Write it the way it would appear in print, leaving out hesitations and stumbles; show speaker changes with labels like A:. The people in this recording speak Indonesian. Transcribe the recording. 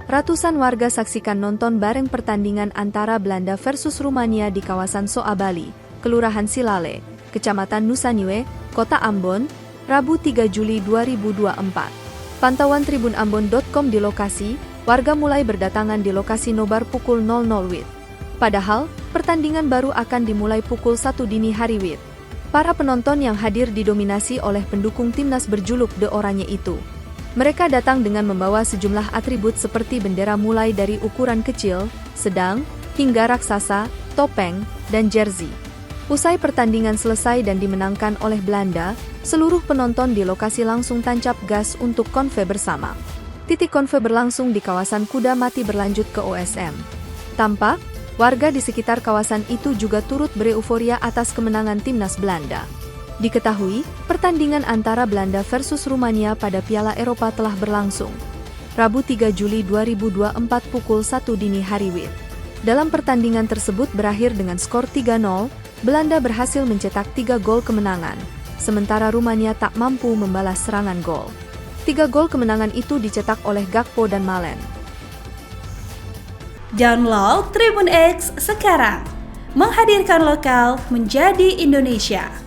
A: Ratusan warga saksikan nonton bareng pertandingan antara Belanda versus Rumania di kawasan Soa Bali, Kelurahan Silale, Kecamatan Nusaniwe, Kota Ambon, Rabu 3 Juli 2024. Pantauan tribunambon.com di lokasi, warga mulai berdatangan di lokasi nobar pukul 00 WIB. Padahal, pertandingan baru akan dimulai pukul 1 dini hari WIB. Para penonton yang hadir didominasi oleh pendukung timnas berjuluk The Oranye itu. Mereka datang dengan membawa sejumlah atribut seperti bendera mulai dari ukuran kecil, sedang, hingga raksasa, topeng, dan jersey. Usai pertandingan selesai dan dimenangkan oleh Belanda, seluruh penonton di lokasi langsung tancap gas untuk konvoy bersama. Titik konvoy berlangsung di kawasan Kuda Mati berlanjut ke OSM. Tampak, warga di sekitar kawasan itu juga turut bereuforia atas kemenangan timnas Belanda. Diketahui, pertandingan antara Belanda versus Rumania pada Piala Eropa telah berlangsung. Rabu 3 Juli 2024 pukul 1 dini hari WIB. Dalam pertandingan tersebut berakhir dengan skor 3-0, Belanda berhasil mencetak 3 gol kemenangan, sementara Rumania tak mampu membalas serangan gol. 3 gol kemenangan itu dicetak oleh Gakpo dan Malen.
B: Download Tribun X sekarang, menghadirkan lokal menjadi Indonesia.